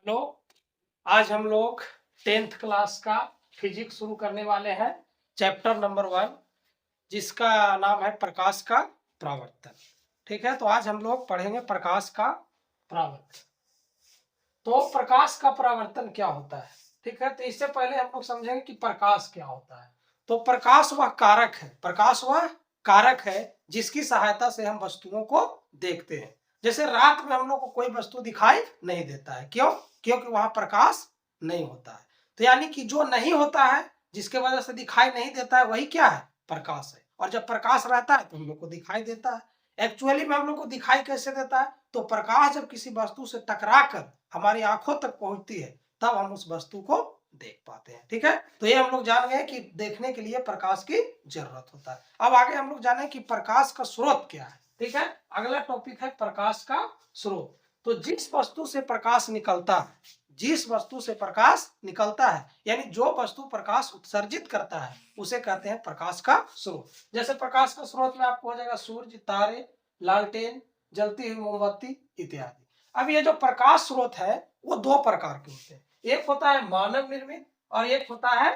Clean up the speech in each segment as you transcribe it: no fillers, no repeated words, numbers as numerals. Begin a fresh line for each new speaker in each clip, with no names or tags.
Hello. आज हम लोग 10th क्लास का फिजिक्स शुरू करने वाले हैं, चैप्टर नंबर 1, जिसका नाम है प्रकाश का परावर्तन। ठीक है, तो आज हम लोग पढ़ेंगे प्रकाश का परावर्तन। तो प्रकाश का परावर्तन क्या होता है? ठीक है, तो इससे पहले हम लोग समझेंगे कि प्रकाश क्या होता है। तो प्रकाश वह कारक है, प्रकाश वह कारक है जिसकी सहायता से हम वस्तुओं को देखते हैं। जैसे रात में हम लोग को कोई वस्तु दिखाई नहीं देता है, क्यों? क्योंकि वहां प्रकाश नहीं होता है। तो यानी कि जो नहीं होता है, जिसके वजह से दिखाई नहीं देता है, वही क्या है? प्रकाश है। और जब प्रकाश रहता है तो हम लोग को दिखाई देता है। एक्चुअली में हम लोग को दिखाई कैसे देता है? तो प्रकाश जब किसी वस्तु से टकरा कर हमारी आंखों तक पहुंचती है, तब हम उस वस्तु को देख पाते हैं। ठीक है, तो ये हम लोग जान गए कि देखने के लिए प्रकाश की जरूरत होता है। अब आगे हम लोग जाने कि प्रकाश का स्रोत क्या है। ठीक है, अगला टॉपिक है प्रकाश का स्रोत। तो जिस वस्तु से प्रकाश निकलता है, जिस वस्तु से प्रकाश निकलता है, यानी जो वस्तु प्रकाश उत्सर्जित करता है, उसे कहते हैं प्रकाश का स्रोत। जैसे प्रकाश का स्रोत में आपको हो जाएगा सूर्य, तारे, लालटेन, जलती हुई मोमबत्ती इत्यादि। अब ये जो प्रकाश स्रोत है वो दो प्रकार के होते हैं। एक होता है मानव निर्मित और एक होता है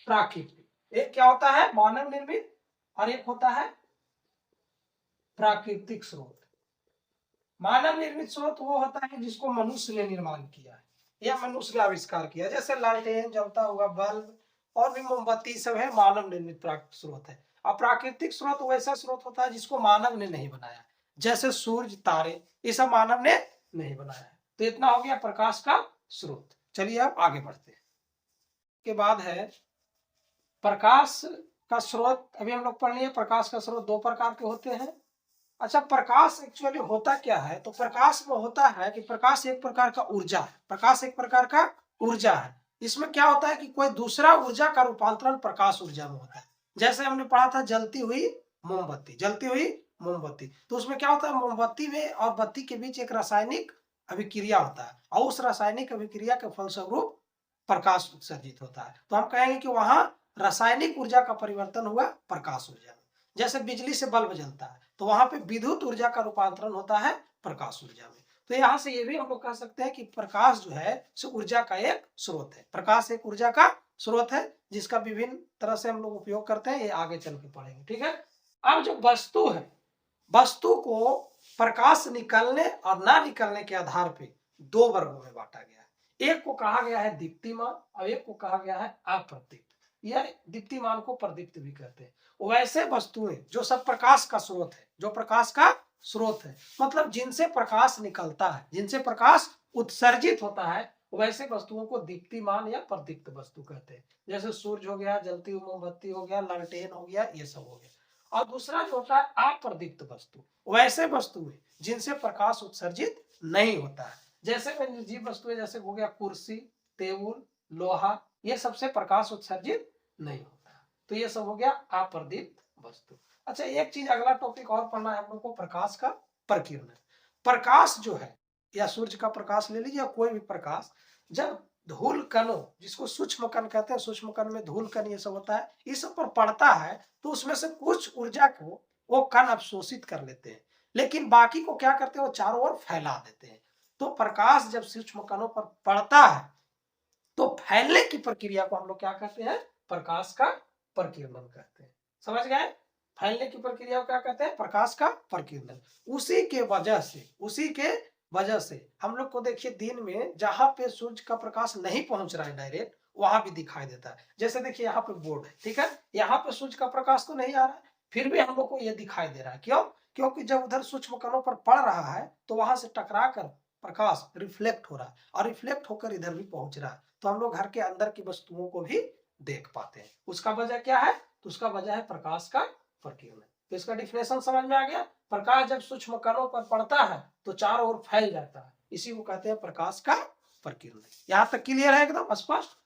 प्राकृतिक। एक क्या होता है? मानव निर्मित और एक होता है प्राकृतिक स्रोत। मानव निर्मित स्रोत वो होता है जिसको मनुष्य ने निर्माण किया है या मनुष्य ने आविष्कार किया, जैसे लालटेन, जलता हुआ बल्ब और भी मोमबत्ती सब है, मानव निर्मित प्राकृतिक स्रोत है। और प्राकृतिक स्रोत वैसा स्रोत होता है जिसको मानव ने नहीं बनाया, जैसे सूर्य, तारे, ये सब मानव ने नहीं बनाया है। तो इतना हो गया प्रकाश का स्रोत। चलिए अब आगे बढ़ते हैं। के बाद है प्रकाश का स्रोत। अभी हम लोग पढ़ लिए प्रकाश का स्रोत दो प्रकार के होते हैं। अच्छा, प्रकाश एक्चुअली होता क्या है? तो प्रकाश में होता है कि प्रकाश एक प्रकार का ऊर्जा है। प्रकाश एक प्रकार का ऊर्जा है। इसमें क्या होता है कि कोई दूसरा ऊर्जा का रूपांतरण प्रकाश ऊर्जा में होता है। जैसे हमने पढ़ा था जलती हुई मोमबत्ती, जलती हुई मोमबत्ती, तो उसमें क्या होता है? मोमबत्ती में और बत्ती के बीच एक रासायनिक अभिक्रिया होता है और उस रासायनिक अभिक्रिया के फलस्वरूप प्रकाश उत्सर्जित होता है। तो हम कहेंगे कि वहां रासायनिक ऊर्जा का परिवर्तन हुआ प्रकाश ऊर्जा में। जैसे बिजली से बल्ब जलता है तो वहां पे विद्युत ऊर्जा का रूपांतरण होता है प्रकाश ऊर्जा में। तो यहाँ से ये भी हम लोग कह सकते हैं कि प्रकाश जो है सो ऊर्जा का एक स्रोत है। प्रकाश एक ऊर्जा का स्रोत है जिसका विभिन्न तरह से हम लोग उपयोग करते हैं, ये आगे चल के पढ़ेंगे। ठीक है, अब जो वस्तु है, वस्तु को प्रकाश निकलने और ना निकलने के आधार पे दो वर्गों में बांटा गया है। एक को कहा गया है दीप्तिमान और एक को कहा गया है अप्रदीप्त। यह दीप्तिमान को प्रदीप्त भी कहते हैं। वैसे वस्तुएं जो सब प्रकाश का स्रोत है, जो प्रकाश का स्रोत है, मतलब जिनसे प्रकाश निकलता है, जिनसे प्रकाश उत्सर्जित होता है, वैसे वस्तुओं को दीप्तिमान या प्रदीप्त वस्तु कहते हैं। जैसे सूर्य हो गया, जलती हुई मोमबत्ती हो गया, लालटेन हो गया, ये सब हो गया। और दूसरा जो होता है अप्रदीप्त वस्तु, वैसे वस्तुएं जिनसे प्रकाश उत्सर्जित नहीं होता है। जैसे में निर्जीव वस्तुएं, जैसे हो गया कुर्सी, टेबुल, लोहा, ये सबसे प्रकाश उत्सर्जित नहीं होता। तो ये सब हो गया अप्रदीप्त वस्तु। अच्छा, एक चीज अगला टॉपिक और पढ़ना है हम लोग को, प्रकाश का प्रकीर्णन। प्रकाश जो है, या सूर्य का प्रकाश ले लीजिए या कोई भी प्रकाश, जब धूल कणों, जिसको सूक्ष्म कण कहते हैं, सूक्ष्म कण में धूल कण ये सब होता है, इस सब पर पड़ता है तो उसमें से कुछ ऊर्जा को वो कण अवशोषित कर लेते हैं, लेकिन बाकी को क्या करते हैं? वो चारों ओर फैला देते हैं। तो प्रकाश जब सूक्ष्म कणों पर पड़ता है तो फैलने की प्रक्रिया को हम लोग क्या कहते हैं? प्रकाश का प्रकीर्णन कहते हैं। समझ गए? फैलने की प्रक्रिया को क्या कहते हैं? प्रकाश का प्रकीर्णन। उसी के वजह से हम लोग को देखिए, दिन में जहां पे सूर्य का प्रकाश नहीं पहुंच रहा है डायरेक्ट, वहां भी दिखाई देता है। जैसे देखिए यहाँ पे बोर्ड है, ठीक है, यहाँ पे सूर्य का प्रकाश तो नहीं आ रहा है, फिर भी हम लोग को यह दिखाई दे रहा है। क्यों? क्योंकि जब उधर सूक्ष्म कणों पर पड़ रहा है तो वहां से टकरा कर प्रकाश रिफ्लेक्ट हो रहा है और रिफ्लेक्ट होकर इधर भी पहुंच रहा है, तो हम लोग घर के अंदर की वस्तुओं को भी देख पाते हैं। उसका वजह क्या है? तो उसका वजह है प्रकाश का प्रकीर्णन। तो इसका डिफिनेशन समझ में आ गया। प्रकाश जब सूक्ष्म कणों पर पड़ता है तो चारों ओर फैल जाता है, इसी को कहते हैं प्रकाश का प्रकीर्णन। यहाँ तक क्लियर है? एकदम स्पष्ट।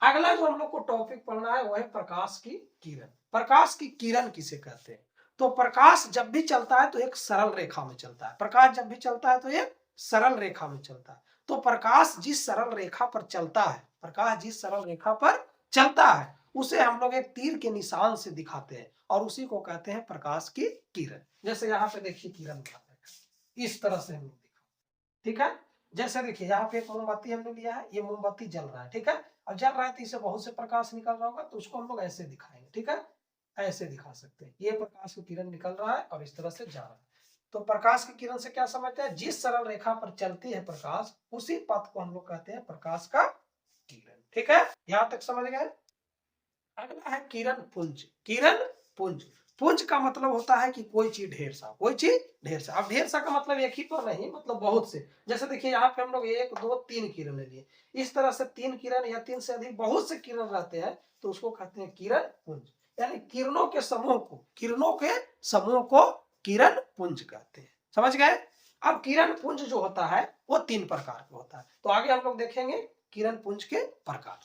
अगला जो हम लोग को टॉपिक पढ़ना है वो है प्रकाश की किरण। प्रकाश की किरण किसे कहते हैं? तो प्रकाश जब भी चलता है तो एक सरल रेखा में चलता है। प्रकाश जब भी चलता है तो एक सरल रेखा में चलता है। तो प्रकाश जिस सरल रेखा पर चलता है, प्रकाश जिस सरल रेखा पर चलता है, उसे हम लोग एक तीर के निशान से दिखाते हैं और उसी को कहते हैं प्रकाश की किरण। जैसे यहाँ पे देखिए किरण इस तरह से हम लोग दिखा, ठीक है, जैसे देखिए यहाँ पे एक मोमबत्ती हमने लिया है, ये मोमबत्ती जल रहा है, ठीक है। अब जल रहा है तो इससे बहुत से प्रकाश निकल रहा होगा, तो उसको हम लोग ऐसे दिखाएंगे, ठीक है। ऐसे दिखा सकते हैं, ये प्रकाश की किरण निकल रहा है और इस तरह से जा रहा है। तो प्रकाश की किरण से क्या समझते हैं, जिस सरल रेखा पर चलती है प्रकाश, उसी पथ को हम लोग कहते हैं प्रकाश का किरण, ठीक है। यहां तक समझ गए। अगला है किरण पुंज। किरण पुंज, पुंज का मतलब होता है कि कोई चीज ढेर सा, कोई चीज ढेर सा। अब ढेर सा का मतलब एक ही तो नहीं, मतलब बहुत से। जैसे देखिए यहाँ पे हम लोग 1 2 3 किरण ले लिए, इस तरह से 3 किरण या 3 से अधिक बहुत से किरण रहते हैं, तो उसको कहते हैं किरण पुंज। यानी किरणों के समूह को, किरणों के समूह को किरण पुंज कहते हैं, समझ गए। अब किरण पुंज जो होता है वो 3 प्रकार का होता है, तो आगे हम लोग देखेंगे किरण पुंज के प्रकार।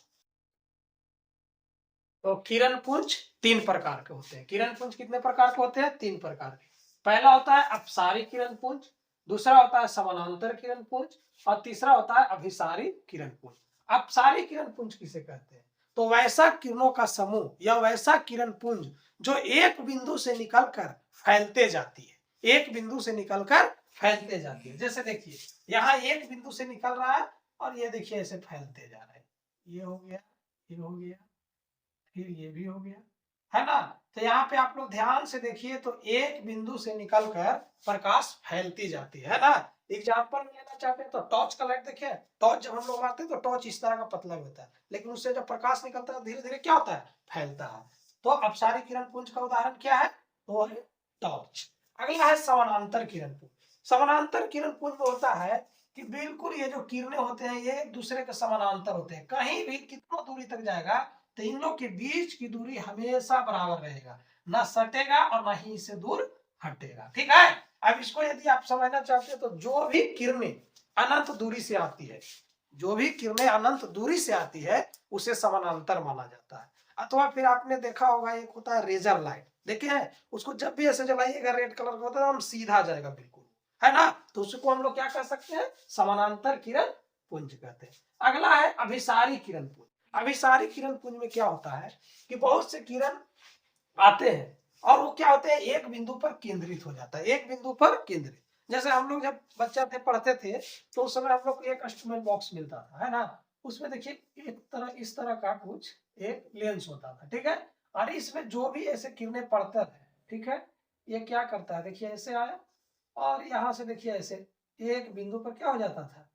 तो किरण पुंज 3 प्रकार के होते हैं। किरण पुंज कितने प्रकार के होते हैं, 3 प्रकार के। पहला होता है अपसारी किरण पुंज, दूसरा होता है समानांतर किरण पुंज, और तीसरा होता है अभिसारी किरण पुंज। अपसारी किरण पुंज किसे कहते हैं, तो वैसा किरणों का समूह या वैसा किरण पुंज जो एक बिंदु से निकलकर फैलते जाती है, एक बिंदु से निकलकर फैलते जाती है। जैसे देखिए यहाँ एक बिंदु से निकल रहा है और ये देखिए ऐसे फैलते जा रहा है, ये हो गया, ये हो गया, फिर ये भी हो गया, है ना। तो यहाँ पे आप लोग ध्यान से देखिए, तो एक बिंदु से निकलकर प्रकाश फैलती जाती है ना। एग्जाम्पल लेना चाहते हैं तो टॉर्च का लाइट देखिए, टॉर्च जब हम लोग मारते हैं तो टॉर्च इस तरह का पतला होता है, लेकिन उससे जब प्रकाश निकलता है धीरे धीरे क्या होता है, फैलता है। तो अपसारी किरण पुंज का उदाहरण क्या है, तो है टॉर्च। अगला है समानांतर किरण पुंज। समानांतर किरण पुंज में होता है कि बिल्कुल ये जो किरणें होते हैं ये एक दूसरे के समानांतर होते हैं, कहीं भी कितना दूरी तक जाएगा तो इन लोग के बीच की दूरी हमेशा बराबर रहेगा, ना सटेगा और ना ही इससे दूर हटेगा, ठीक है। अब इसको यदि आप समझना चाहते हैं तो जो भी किरणें अनंत दूरी से आती है, जो भी किरणें अनंत दूरी से आती है उसे समानांतर माना जाता है। अथवा फिर आपने देखा होगा एक होता है रेजर लाइट, देखे हैं, उसको जब भी ऐसे जलाइएगा रेड कलर का होता है, हम सीधा जाएगा बिल्कुल, है ना। तो उसको हम लोग क्या कर सकते हैं, समानांतर किरण पुंज कहते हैं। अगला है अभिसारी किरण पुंज। अभिसारी किरण पुंज में क्या होता है कि बहुत से किरण आते हैं और वो क्या होते हैं, एक बिंदु पर केंद्रित हो जाता है, एक बिंदु पर केंद्रित। जैसे हम लोग जब बच्चा थे पढ़ते थे तो उस समय हम लोग को एक इंस्ट्रूमेंट बॉक्स मिलता था, है ना। उसमें देखिए एक तरह इस तरह का कुछ एक लेंस होता था, ठीक है। और इसमें जो भी ऐसे किरणें पड़ता है, ठीक है, ये क्या करता है, देखिए ऐसे आया और यहाँ से देखिए ऐसे एक बिंदु पर क्या हो जाता था,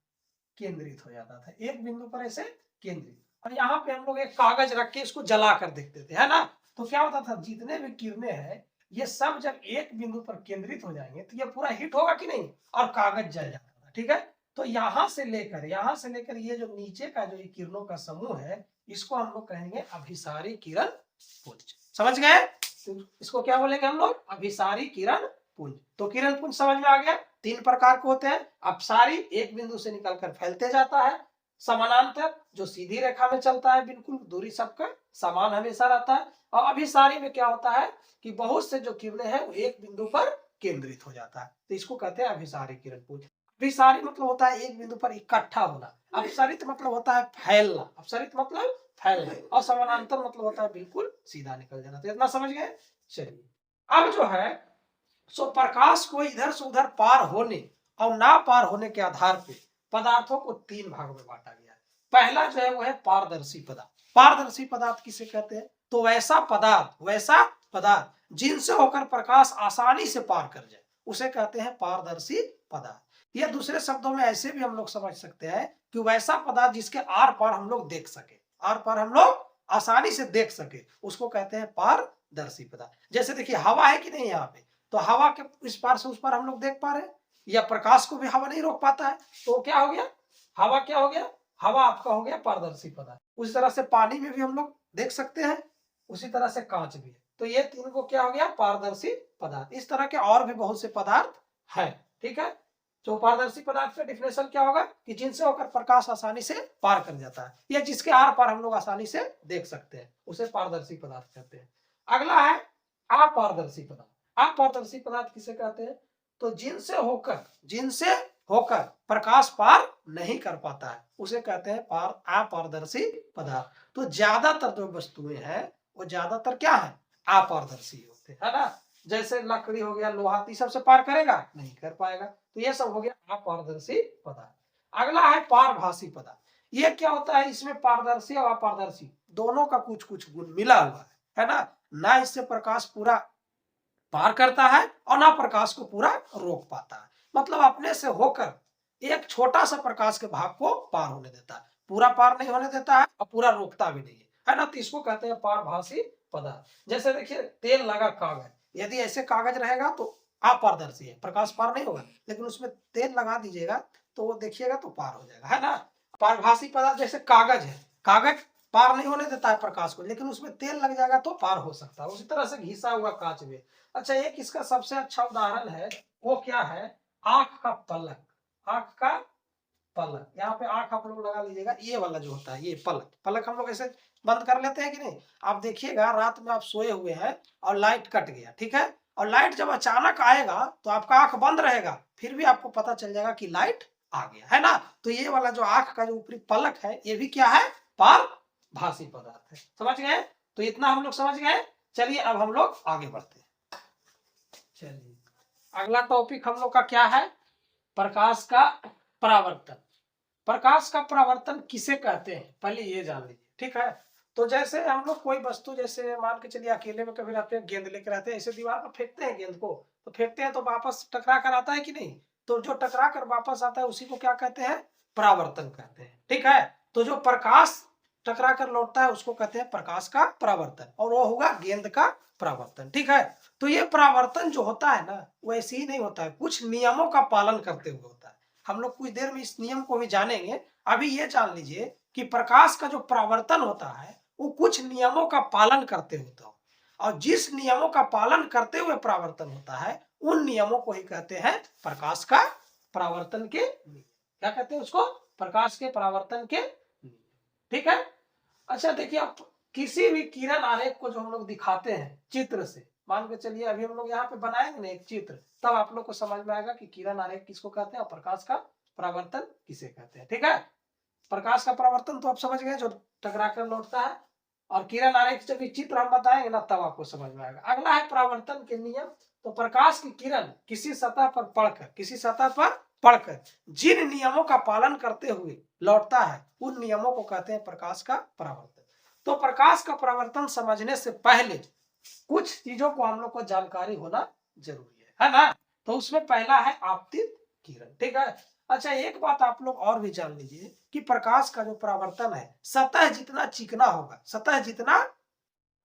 केंद्रित हो जाता था, एक बिंदु पर ऐसे केंद्रित। और यहाँ पे हम लोग एक कागज रख के इसको जला कर देखते थे, है ना। तो क्या होता था, जितने भी किरणें हैं ये सब जब एक बिंदु पर केंद्रित हो जाएंगे तो ये पूरा हिट होगा कि नहीं, और कागज जल जाता था, ठीक है। तो यहाँ से लेकर ये जो नीचे का जो ये किरणों का समूह है, इसको हम लोग कहेंगे अभिसारी किरण पुंज, समझ गए। तो इसको क्या बोलेंगे हम लोग, अभिसारी किरण पुंज। तो किरण पुंज समझ में आ गया, 3 प्रकार के होते हैं। अपसारी एक बिंदु से निकलकर फैलते जाता है, समानांतर जो सीधी रेखा में चलता है, बिल्कुल दूरी सबका समान हमेशा रहता है, और अभिसारी में क्या होता है कि बहुत से जो किरणें हैं वो एक बिंदु पर केंद्रित हो जाता है, तो इसको कहते हैं अभिसारी किरण पुंज। अभिसारी मतलब होता है एक बिंदु पर इकट्ठा होना, अपसरित मतलब होता है फैलना, अपसरित मतलब फैलना, और समानांतर मतलब होता है बिल्कुल सीधा निकल जाना। तो इतना समझ गए। चलिए अब जो है सो प्रकाश को इधर से उधर पार होने और ना पार होने के आधार पे पदार्थों को 3 भाग में बांटा गया है। पहला जो है वो है पारदर्शी पदार्थ। पारदर्शी पदार्थ किसे कहते हैं, तो वैसा पदार्थ जिनसे होकर प्रकाश आसानी से पार कर जाए उसे कहते हैं पारदर्शी पदार्थ। या दूसरे शब्दों में ऐसे भी हम लोग समझ सकते हैं कि वैसा पदार्थ जिसके आर पार हम लोग देख सके, आर पार हम लोग आसानी से देख सके, उसको कहते हैं पारदर्शी पदार्थ। जैसे देखिए हवा है कि नहीं, यहाँ पे तो हवा के इस पार से उस पार हम लोग देख पा रहे हैं, या प्रकाश को भी हवा नहीं रोक पाता है, तो क्या हो गया, हवा क्या हो गया, हवा आपका हो गया पारदर्शी पदार्थ। उसी तरह से पानी में भी हम लोग देख सकते हैं, उसी तरह से कांच भी है। तो ये 3 को क्या हो गया, पारदर्शी पदार्थ। इस तरह के और भी बहुत से पदार्थ है, ठीक है। तो पारदर्शी पदार्थ का डिफिनेशन क्या होगा कि जिनसे होकर प्रकाश आसानी से पार कर जाता है, या जिसके आर पार हम लोग आसानी से देख सकते हैं, उसे पारदर्शी पदार्थ कहते हैं। अगला है अपारदर्शी पदार्थ। अपारदर्शी पदार्थ किसे कहते हैं, तो जिनसे होकर प्रकाश पार नहीं कर पाता है उसे कहते हैं अपारदर्शी पदार्थ। तो ज्यादातर जो वस्तुएं हैं वो ज्यादातर क्या है, अपारदर्शी होते हैं, है ना। जैसे लकड़ी हो गया, लोहा, सबसे पार करेगा नहीं कर पाएगा, तो ये सब हो गया अपारदर्शी पदार्थ। अगला है पारभासी पदार्थ। ये क्या होता है, इसमें पारदर्शी और अपारदर्शी दोनों का कुछ कुछ गुण मिला हुआ है ना। ना इससे प्रकाश पूरा पार करता है और ना प्रकाश को पूरा रोक पाता है। मतलब अपने से होकर एक छोटा सा प्रकाश के भाग को पार होने देता है, पूरा पार नहीं होने देता है और पूरा रोकता भी नहीं है ना। तो इसको कहते हैं पारभासी पदार्थ। जैसे देखिए तेल लगा कागज, यदि ऐसे कागज रहेगा तो अपारदर्शी है, प्रकाश पार नहीं होगा, लेकिन उसमें तेल लगा दीजिएगा तो वो देखिएगा तो पार हो जाएगा, है ना। पारभासी पदार्थ जैसे कागज है, कागज पार नहीं होने देता है प्रकाश को, लेकिन उसमें तेल लग जाएगा तो पार हो सकता है। उसी तरह से घिसा हुआ कांच भी। अच्छा, एक इसका सबसे अच्छा उदाहरण है, वो क्या है, आंख का पलक। आंख का पलक, यहाँ पे आंख आप लोग लगा लीजिएगा, ये वाला जो होता है ये पलक, पलक हम लोग ऐसे बंद कर लेते हैं कि नहीं। आप देखिएगा रात में आप सोए हुए हैं और लाइट कट गया, ठीक है, और लाइट जब अचानक आएगा तो आपका आंख बंद रहेगा, फिर भी आपको पता चल जाएगा कि लाइट आ गया, है ना। तो ये वाला जो आंख का जो ऊपरी पलक है, ये भी क्या है, पारभासी पदार्थ है। समझ गए, तो इतना हम लोग समझ गए। चलिए अब हम लोग आगे बढ़ते हैं। चलिए अगला टॉपिक हम लोग का क्या है, प्रकाश का परावर्तन। प्रकाश का परावर्तन किसे कहते हैं, पहले ये जान लीजिए, ठीक है। तो जैसे हम लोग कोई वस्तु, जैसे मान के चलिए अकेले में कभी रहते हैं, गेंद लेकर रहते हैं, ऐसे दीवार पर फेंकते हैं गेंद को, तो फेंकते हैं तो वापस टकरा कर आता है कि नहीं। तो जो टकरा कर वापस आता है उसी को क्या कहते हैं, परावर्तन कहते हैं, ठीक है। तो जो प्रकाश टकरा कर लौटता है उसको कहते हैं प्रकाश का परावर्तन, और वो होगा गेंद का परावर्तन, ठीक है। तो ये परावर्तन जो होता है ना, वो ऐसे ही नहीं होता है, कुछ नियमों का पालन करते हुए होता है। हम लोग कुछ देर में इस नियम को भी जानेंगे। अभी ये जान लीजिए कि प्रकाश का जो परावर्तन होता है वो कुछ नियमों का पालन करते होता है, और जिस नियमों का पालन करते हुए परावर्तन होता है उन नियमों को ही कहते हैं प्रकाश का परावर्तन के नियम। क्या कहते हैं उसको, प्रकाश के परावर्तन के नियम, ठीक है। अच्छा देखिए, आप किसी भी किरण आरेख को जो हम लोग दिखाते हैं चित्र से, मान के चलिए अभी हम लोग यहाँ पे बनाएंगे ना एक चित्र, तब आप लोग को समझ में आएगा कि किरण आरेख किसको कहते हैं और प्रकाश का परावर्तन किसे कहते हैं, ठीक है। प्रकाश का परावर्तन तो आप समझ गए, जो टकरा कर लौटता है, और किरण आरेख जब भी चित्र हम बताएंगे ना तब आपको समझ में आएगा। अगला है परावर्तन के नियम। तो प्रकाश की किरण किसी सतह पर पड़कर, किसी सतह पर पड़कर जिन नियमों का पालन करते हुए लौटता है उन नियमों को कहते हैं प्रकाश का परावर्तन। तो प्रकाश का परावर्तन समझने से पहले कुछ चीजों को हम लोग को जानकारी होना जरूरी है ना। तो उसमें पहला है आपतित किरण, ठीक है। अच्छा, एक बात आप लोग और भी जान लीजिए कि प्रकाश का जो परावर्तन है, सतह जितना चिकना होगा, सतह जितना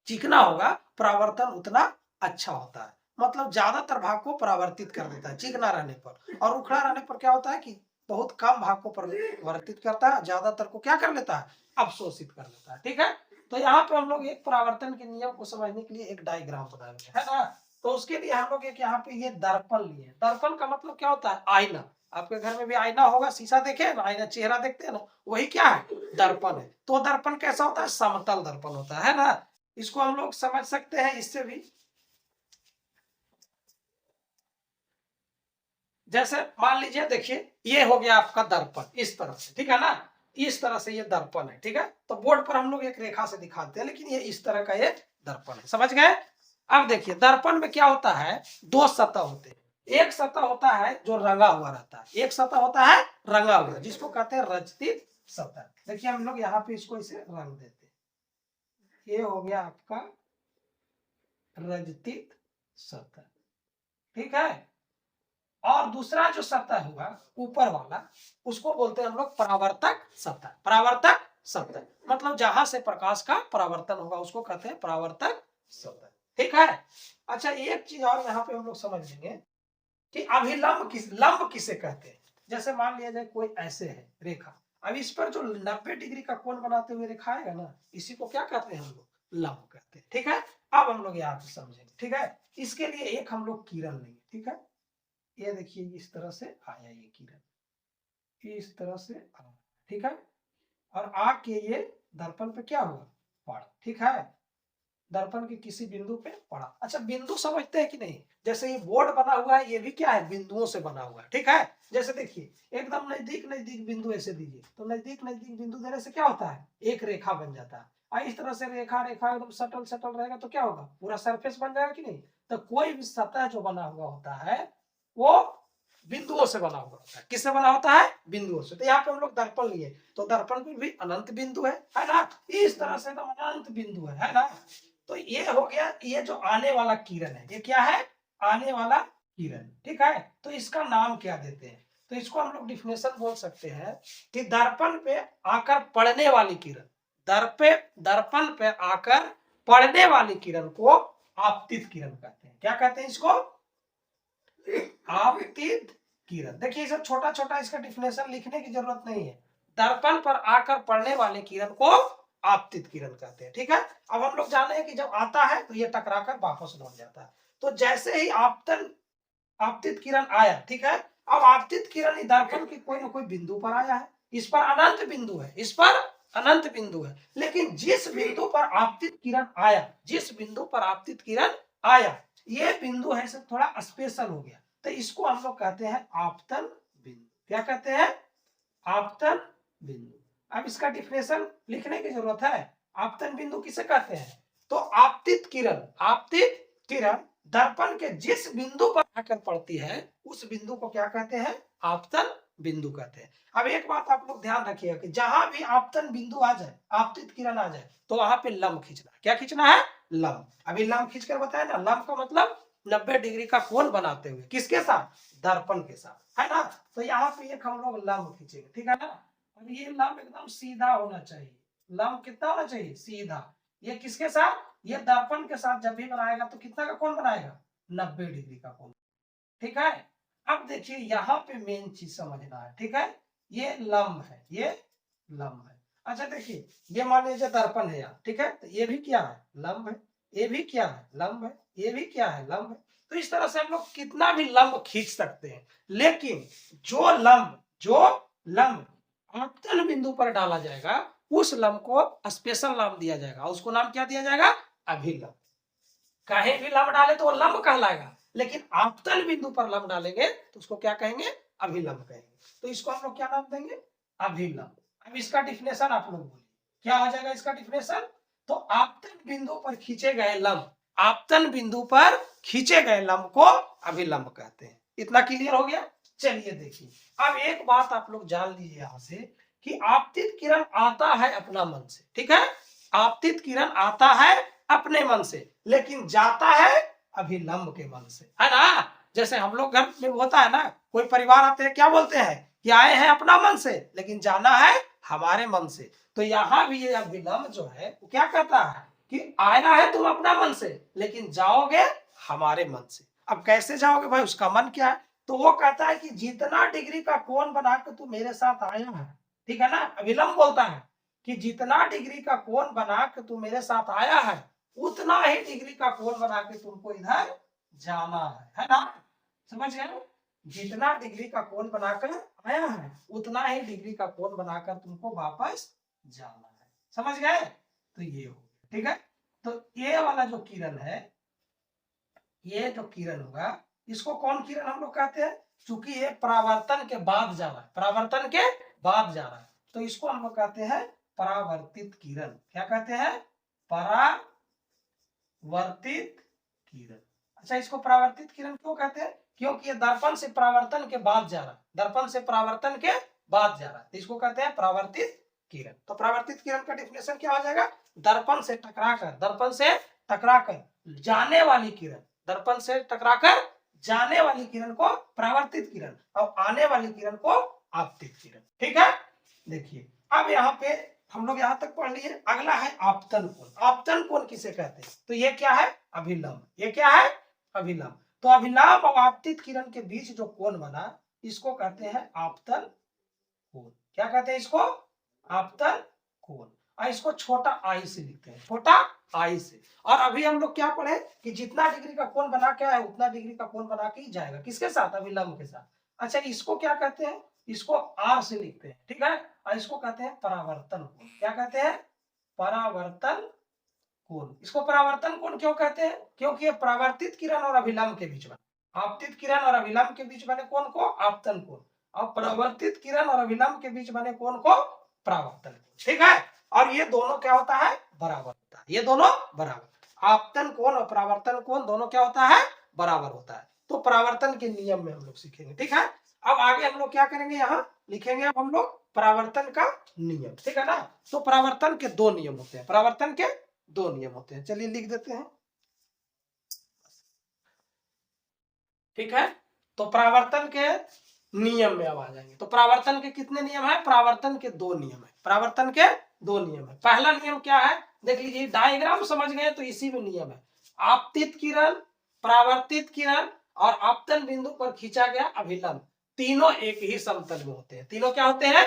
चिकना होगा परावर्तन उतना अच्छा होता है। मतलब ज्यादातर भाग को परावर्तित कर देता है चिकना रहने पर, और उखड़ा रहने पर क्या होता है कि बहुत कम भाग को परावर्तित करता है, ज्यादातर को क्या कर लेता है, अवशोषित कर लेता है, ठीक है। तो यहाँ पे हम लोग एक परावर्तन के नियम को समझने के लिए एक डायग्राम बनाएंगे, है ना। तो उसके लिए हम लोग एक यहाँ पे ये दर्पण लिए। दर्पण का मतलब क्या होता है, आईना। आपके घर में भी आईना होगा, शीशा देखे ना, आईना चेहरा देखते हैं ना, वही क्या है, दर्पण है। तो दर्पण कैसा होता है, समतल दर्पण होता है ना। इसको हम लोग समझ सकते हैं इससे भी, जैसे मान लीजिए देखिए ये हो गया आपका दर्पण इस तरह से, ठीक है ना, इस तरह से ये दर्पण है, ठीक है। तो बोर्ड पर हम लोग एक रेखा से दिखाते हैं, लेकिन ये इस तरह का ये दर्पण है, समझ गए। अब देखिए दर्पण में क्या होता है, दो सतह होते हैं। एक सतह होता है जो रंगा हुआ रहता है, एक सतह होता है रंगा हुआ, जिसको कहते हैं रजतित सतह। देखिए हम लोग यहाँ पे इसको इसे रंग देते हैं, ये हो गया आपका रजतित सतह, ठीक है। और दूसरा जो सतह होगा ऊपर वाला, उसको बोलते हैं हम लोग परावर्तक सतह। परावर्तक सतह मतलब जहां से प्रकाश का परावर्तन होगा उसको कहते हैं परावर्तक सतह, ठीक है। अच्छा, एक चीज और यहाँ पे हम लोग समझ लेंगे कि अभिलंब किसे कहते हैं। जैसे मान लिया जाए कोई ऐसे है रेखा, अब इस पर जो 90 डिग्री का कोण बनाते हुए रेखा आएगा ना, इसी को क्या कहते हैं हम लोग, लंब कहते हैं, ठीक है। अब हम लोग यहाँ पे समझेंगे, ठीक है। इसके लिए एक हम लोग किरण लेंगे, ठीक है। ये देखिए इस तरह से आया ये किरण, इस तरह से आया, ठीक है। और आके ये दर्पण पे क्या हुआ, पड़ा, ठीक है। दर्पण के किसी बिंदु पे पड़ा। अच्छा, बिंदु समझते हैं कि नहीं, जैसे ये बोर्ड बना हुआ है ये भी क्या है, बिंदुओं से बना हुआ है, ठीक है। जैसे देखिए एकदम नजदीक नजदीक बिंदु ऐसे दीजिए, तो नजदीक नजदीक बिंदु देने से क्या होता है, एक रेखा बन जाता है। और इस तरह से रेखा रेखा एकदम सटल सटल रहेगा तो क्या होगा, पूरा सरफेस बन जाएगा कि नहीं। तो कोई भी सतह जो बना हुआ होता है वो बिंदुओं से बना हुआ होता है। किससे बना होता है? बिंदुओं से। तो यहाँ पे हम लोग दर्पण लिए, तो दर्पण पे भी अनंत बिंदु है ना? इस तरह से तो अनंत बिंदु है ना? तो ये हो गया, ये जो आने वाला किरण है, ये क्या है? आने वाला किरण, ठीक है। तो इसका नाम क्या देते हैं? तो इसको हम लोग डिफिनेशन बोल सकते हैं कि दर्पण पे आकर पड़ने वाली किरण, दर्पण पे आकर पड़ने वाली किरण को आपतित किरण कहते हैं। क्या कहते हैं इसको? आपतित किरण। देखिए सब छोटा छोटा, इसका डिफिनेशन लिखने की जरूरत नहीं है। दर्पण पर आकर पड़ने वाले किरण को आपतित किरण कहते हैं, ठीक है। अब हम लोग जाने हैं कि जब आता है तो ये टकराकर वापस लौट जाता है। तो जैसे ही आपतित किरण आया, ठीक है, अब आपतित किरण दर्पण के कोई ना कोई बिंदु पर आया है, इस पर अनंत बिंदु है, इस पर अनंत बिंदु है। लेकिन जिस बिंदु पर आपतित किरण आया, जिस बिंदु पर आपतित किरण आया, ये बिंदु है सब थोड़ा स्पेशल हो गया, तो इसको हम लोग कहते हैं आपतन बिंदु। क्या कहते हैं? आपतन बिंदु। अब इसका डिफिनेशन लिखने की जरूरत है। आपतन बिंदु किसे कहते हैं? तो आपतित किरण दर्पण के जिस बिंदु पर आकर पड़ती है, उस बिंदु को क्या कहते हैं? आपतन बिंदु कहते हैं। अब एक बात आप लोग ध्यान रखिएगा कि जहां भी आपतन बिंदु आ जाए, आपतित किरण आ जाए, तो वहां पे लंब खींचना। क्या खींचना है? लंब। अभी लंब खींचकर बताया ना, लंब का मतलब 90 डिग्री का कोण बनाते हुए। किसके साथ? दर्पण के साथ, है ना? तो यहाँ पे एक हम लोग लंब खींचेंगे, ठीक है ना? और ये लंब एकदम सीधा होना चाहिए। लंब कितना होना चाहिए? सीधा। ये किसके साथ? ये दर्पण के साथ जब भी बनाएगा तो कितना का कोण बनाएगा? 90 डिग्री का कोण, ठीक है। अब देखिए यहाँ पे मेन चीज समझना है, ठीक है। ये लंब है, ये लंब है। अच्छा देखिए, ये मान लीजिए दर्पण है यहाँ, ठीक है, तो ये भी क्या है? लंब है। ये भी क्या है? लंब है। ये भी क्या है? लंब है। तो इस तरह से हम लोग कितना भी लंब खींच सकते हैं, लेकिन जो लंब आपतन बिंदु पर डाला जाएगा, उस लंब को स्पेशल नाम दिया जाएगा। उसको नाम क्या दिया जाएगा? अभिलंब। कहीं भी लंब डाले तो वो लंब कहलाएगा, लेकिन आपतन बिंदु पर लंब डालेंगे तो उसको क्या कहेंगे? अभिलंब कहेंगे। तो इसको हम लोग क्या नाम देंगे? अभिलंब। अब इसका डिफिनेशन आप लोग बोलिए, क्या हो जाएगा इसका डिफिनेशन? तो आपतन बिंदु पर खींचे गए लंब, आपतन बिंदु पर खींचे गए लंब को अभिलंब कहते हैं। इतना क्लियर हो गया? चलिए देखिए, अब एक बात आप लोग जान लीजिए यहां से कि आपतित किरण आता है अपना मन से, ठीक है। आपतित किरण आता है अपने मन से, लेकिन जाता है अभिलंब के मन से, है ना? जैसे हम लोग घर में होता है ना, कोई परिवार आते हैं, क्या बोलते हैं कि आए हैं अपना मन से, लेकिन जाना है हमारे मन से। तो यहाँ भी ये अभिलंब जो है वो क्या कहता है कि आया है तुम अपना मन से, लेकिन जाओगे हमारे मन से। अब कैसे जाओगे भाई? उसका मन क्या है? तो वो कहता है कि जितना डिग्री का कोण बना के तू मेरे साथ आया है, ठीक है ना, अभिलंब बोलता है कि जितना डिग्री का कोण बना के तू मेरे साथ आया है, उतना ही डिग्री का कोण बना के तुमको इधर जाना है ना? समझ गए? जितना डिग्री का कोण बनाकर आया है, उतना ही डिग्री का कोण बनाकर तुमको वापस जाना है। समझ गए? तो ये हो, ठीक है। तो ये वाला जो किरण है, ये जो किरण होगा, इसको कौन किरण हम लोग कहते हैं? चूंकि ये परावर्तन के बाद जा रहा है, परावर्तन के बाद जा रहा है, तो इसको हम लोग कहते हैं परावर्तित किरण। क्या कहते हैं? परावर्तित किरण। अच्छा, इसको परावर्तित किरण क्यों कहते हैं? क्योंकि ये दर्पण से परावर्तन के बाद जा रहा है, दर्पण से परावर्तन के बाद जा रहा है, तो इसको कहते हैं परावर्तित किरण। तो परावर्तित किरण का डेफिनेशन क्या हो जाएगा? दर्पण से टकराकर जाने वाली किरण, दर्पण से टकराकर जाने वाली किरण को परावर्तित किरण, और आने वाली किरण को आपतित किरण, ठीक है। देखिए, अब यहाँ पे हम लोग यहाँ तक पढ़ लिए। अगला है आपतन कोण। आपतन कोण किसे कहते हैं? तो ये क्या है? अभिलंब। ये क्या है? अभिलंब। तो अभिलंब और आपतित किरण के बीच जो कोण बना, इसको कहते हैं आपतन कोण। क्या कहते हैं इसको? आपतन कोण। और इसको छोटा आई से लिखते हैं, छोटा आई से। और अभी हम लोग क्या पढ़े कि जितना डिग्री का कोण बना के आया, उतना डिग्री का कोण बना के ही जाएगा। किसके साथ? अभिलंब के साथ। अच्छा, इसको क्या कहते हैं? इसको आर से लिखते हैं, ठीक है। और इसको कहते हैं परावर्तन कोण। क्या कहते हैं? परावर्तन कोण। इसको परावर्तन कोण क्यों कहते हैं? क्योंकि ये परावर्तित किरण और अभिलंब के बीच बने। आपतित किरण और अभिलंब के बीच बने कोण को आपतन कोण, और परावर्तित किरण और अभिलंब के बीच बने कोण को परावर्तन कोण, ठीक है। और ये दोनों क्या होता है? बराबर होता है। ये दोनों बराबर, आपतन कोण और परावर्तन कोण दोनों क्या होता है? बराबर होता है। तो परावर्तन के नियम में हम लोग सीखेंगे, ठीक है। अब आगे हम लोग क्या करेंगे, यहाँ लिखेंगे अब हम लोग परावर्तन का नियम, ठीक है ना। तो परावर्तन के दो नियम होते हैं, परावर्तन के दो नियम होते हैं, चलिए लिख देते हैं, ठीक है। तो परावर्तन के नियम में अब आ जाएंगे। तो परावर्तन के कितने नियम है, परावर्तन के दो नियम है, परावर्तन के दो नियम है। पहला नियम क्या है, देख लीजिए, डायग्राम समझ गए तो इसी में नियम है। आपतित किरण, परावर्तित किरण और आपतन बिंदु पर खींचा गया अभिलंब तीनों एक ही समतल में होते हैं। तीनों क्या होते हैं,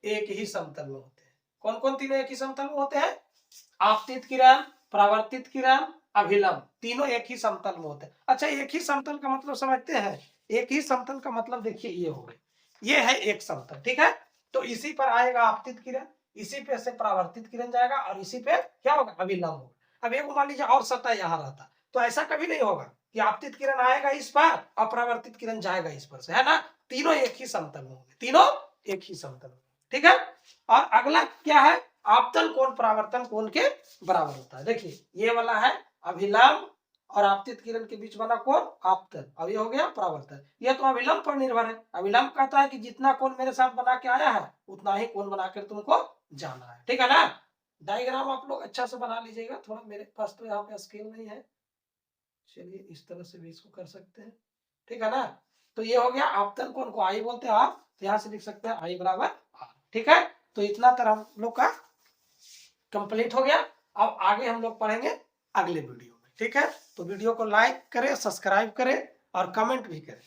एक ही समतल में होते हैं। कौन कौन तीनों एक ही समतल में होते हैं, आपतित किरण, परावर्तित किरण, अभिलंब, तीनों एक ही समतल में होते हैं। अच्छा, एक ही समतल का मतलब समझते हैं, एक ही समतल का मतलब देखिए ये हो गए, ये है एक समतल, ठीक है। तो इसी पर आएगा आपतित किरण, इसी पे से परावर्तित किरण जाएगा और इसी पे क्या होगा, अभिलंब होगा। अब एक मान लीजिए और सतह यहाँ रहता तो ऐसा कभी नहीं होगा कि आपतित किरण आएगा इस पर और परावर्तित किरण जाएगा इस पर से, है ना। तीनों एक ही समतल में होंगे, तीनों एक ही समतल में, ठीक है। और अगला क्या है, आपतन कोण परावर्तन कोण के बराबर होता है। देखिए ये वाला है अभिलंब और आपतित किरण के बीच वाला कोण आपतन, अब ये हो गया परावर्तन। ये तो अभिलंब पर निर्भर है। अभिलंब कहता है कि जितना कोण मेरे साथ बना के आया है उतना ही कोण बनाकर तुमको जाना है, ठीक है ना। डायग्राम आप लोग अच्छा से बना लीजिएगा, थोड़ा मेरे पास तो यहाँ पे स्केल नहीं है, चलिए इस तरह से भी इसको कर सकते हैं, ठीक है ना। तो ये हो गया आपतन कोण को आई बोलते हैं आप, तो यहाँ से लिख सकते हैं आई बराबर आर, ठीक है। तो इतना तरह हम लोग का कंप्लीट हो गया। अब आगे हम लोग पढ़ेंगे अगले वीडियो में, ठीक है। तो वीडियो को लाइक करें, सब्सक्राइब करें और कमेंट भी करें।